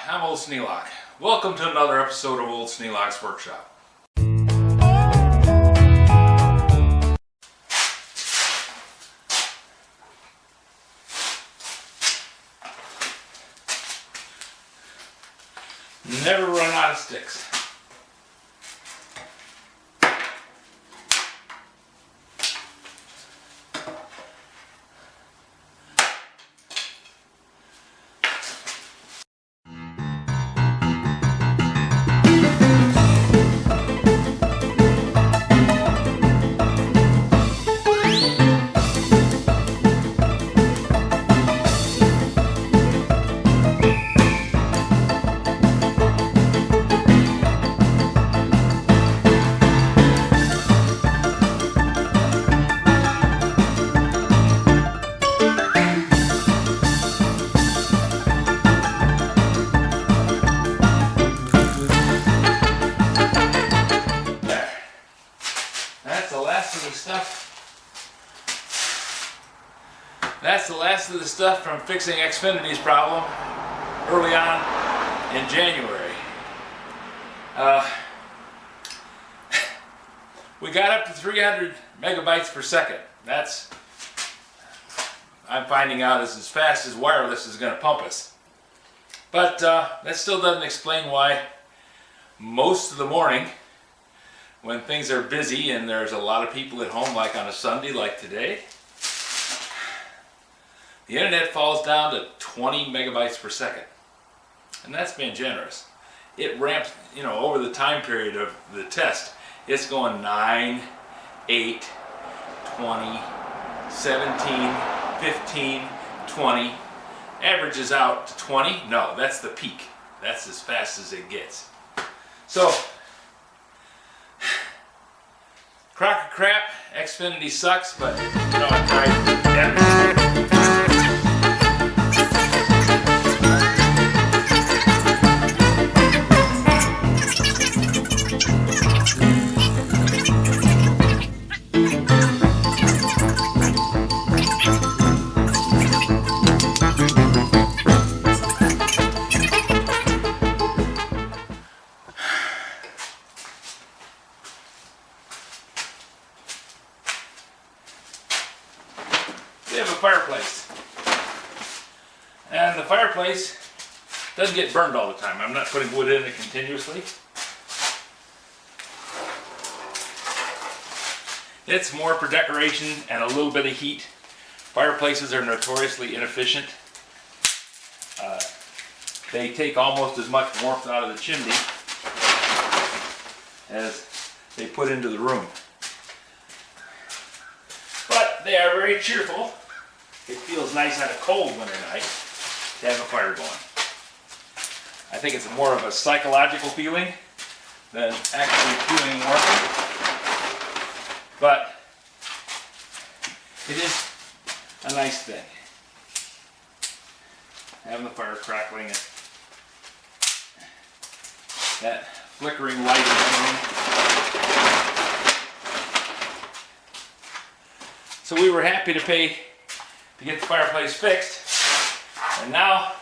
I'm Old Sneelock. Welcome to another episode of Old Sneelock's Workshop. Never run out of sticks. That's the last of the stuff from fixing Xfinity's problem early on in January. We got up to 300 megabytes per second. That's, I'm finding out, is as fast as wireless is going to pump us. But that still doesn't explain why most of the morning, when things are busy and there's a lot of people at home, like on a Sunday like today, the internet falls down to 20 megabytes per second. And that's been generous. It ramps, over the time period of the test, it's going 9, 8, 20, 17, 15, 20. Averages out to 20. No, that's the peak. That's as fast as it gets. So, crock of crap, Xfinity sucks, but I tried everything. We have a fireplace, and the fireplace doesn't get burned all the time. I'm not putting wood in it continuously. It's more for decoration and a little bit of heat. Fireplaces are notoriously inefficient. They take almost as much warmth out of the chimney as they put into the room. But they are very cheerful. It feels nice on a cold winter night to have a fire going. I think it's more of a psychological feeling than actually feeling warm. But it is a nice thing. Having the fire crackling and that flickering light in the room. So we were happy to pay to get the fireplace fixed, and now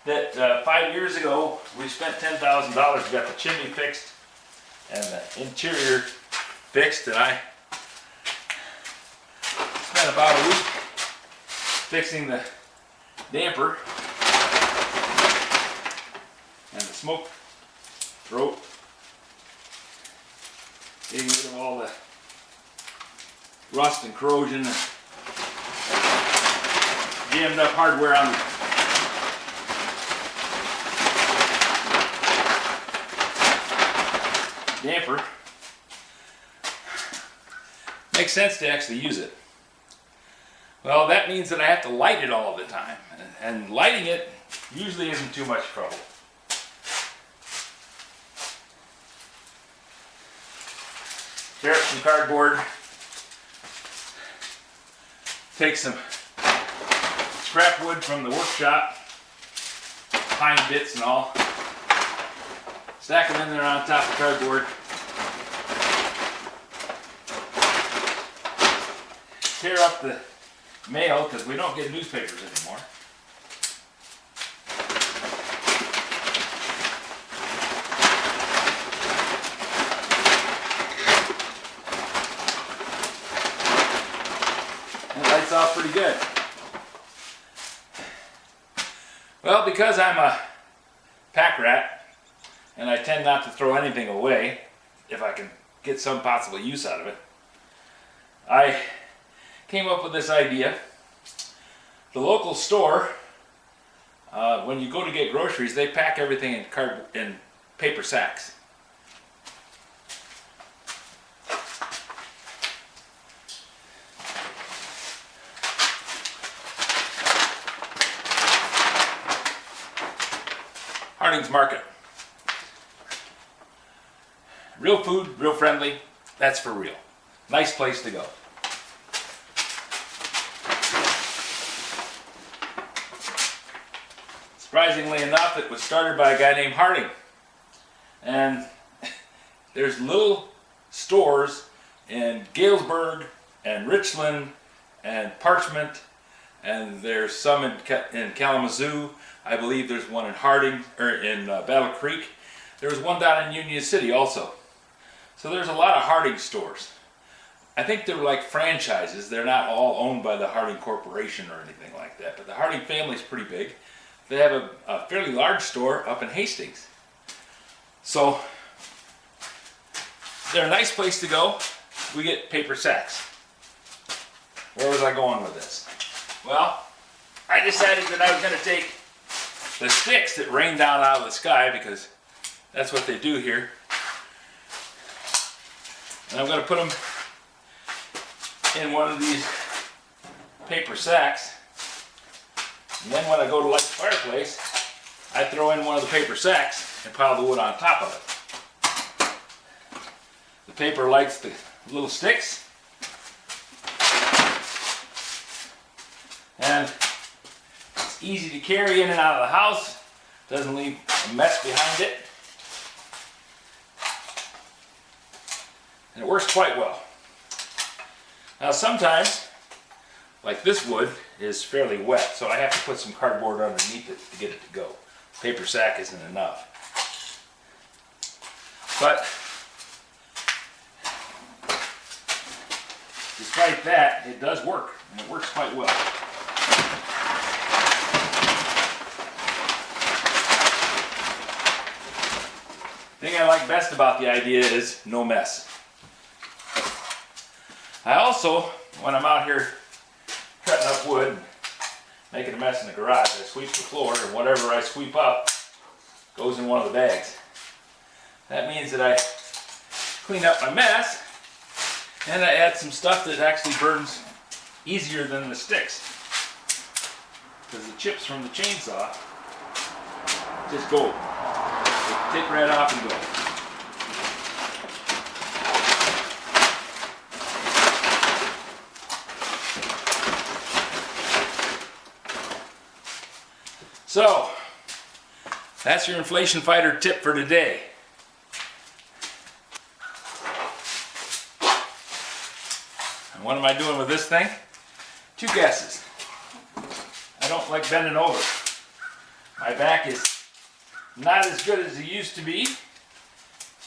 that 5 years ago we spent $10,000, we got the chimney fixed and the interior fixed, and I spent about a week fixing the damper and the smoke throat, getting rid of all the rust and corrosion and jammed up hardware on the damper. Makes sense to actually use it. Well, that means that I have to light it all the time, and lighting it usually isn't too much trouble. Tear up some cardboard, take some scrap wood from the workshop, pine bits and all, stack them in there on top of cardboard, tear up the mail because we don't get newspapers anymore. because I'm a pack rat and I tend not to throw anything away if I can get some possible use out of it, I came up with this idea. The local store, when you go to get groceries, they pack everything in paper sacks. Harding's Market. Real food, real friendly, that's for real. Nice place to go. Surprisingly enough, it was started by a guy named Harding. And there's little stores in Galesburg and Richland and Parchment, and there's some in Kalamazoo. I believe there's one in Harding, or in Battle Creek. There's one down in Union City also. So there's a lot of Harding stores. I think they're like franchises. They're not all owned by the Harding Corporation or anything like that. But the Harding family is pretty big. They have a fairly large store up in Hastings. So they're a nice place to go. We get paper sacks. Where was I going with this? Well, I decided that I was going to take the sticks that rain down out of the sky, because that's what they do here. And I'm going to put them in one of these paper sacks. And then when I go to light the fireplace, I throw in one of the paper sacks and pile the wood on top of it. The paper lights the little sticks. And it's easy to carry in and out of the house. Doesn't leave a mess behind it. And it works quite well. Now sometimes, like this wood is fairly wet, so I have to put some cardboard underneath it to get it to go. Paper sack isn't enough. But despite that, it does work, and it works quite well. The thing I like best about the idea is no mess. I also, when I'm out here cutting up wood and making a mess in the garage, I sweep the floor, and whatever I sweep up goes in one of the bags. That means that I clean up my mess, and I add some stuff that actually burns easier than the sticks, because the chips from the chainsaw just go. They take right off and go. So, that's your inflation fighter tip for today. And what am I doing with this thing? 2 guesses. I don't like bending over. My back is not as good as it used to be.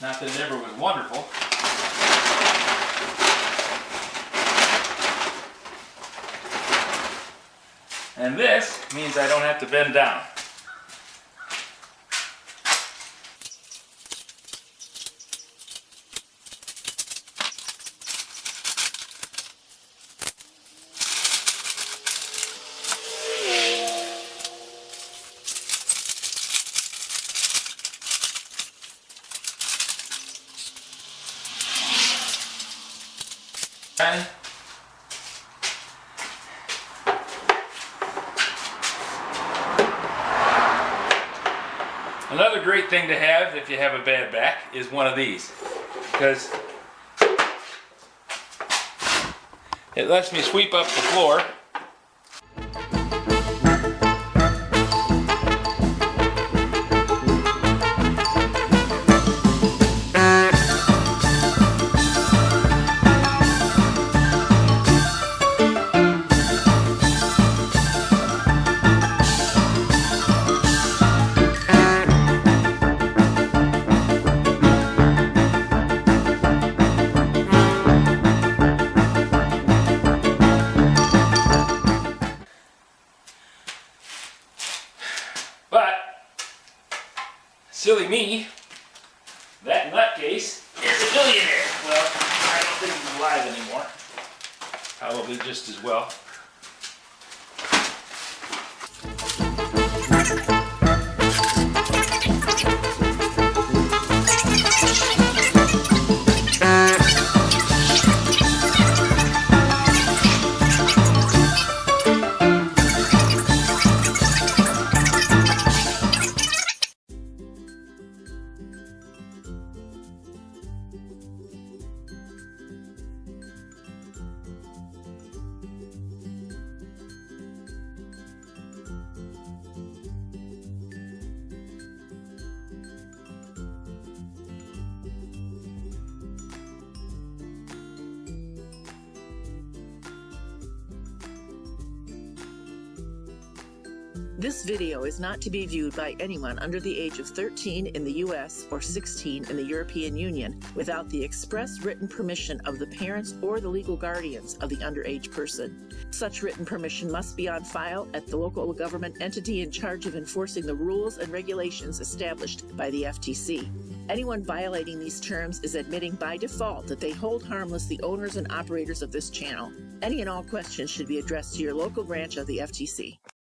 Not that it ever was wonderful. And this means I don't have to bend down. Okay. Another great thing to have if you have a bad back is one of these, because it lets me sweep up the floor. Silly me, that nutcase is a millionaire. Well, I don't think he's alive anymore. Probably just as well. This video is not to be viewed by anyone under the age of 13 in the U.S. or 16 in the European Union without the express written permission of the parents or the legal guardians of the underage person. Such written permission must be on file at the local government entity in charge of enforcing the rules and regulations established by the FTC. Anyone violating these terms is admitting by default that they hold harmless the owners and operators of this channel. Any and all questions should be addressed to your local branch of the FTC.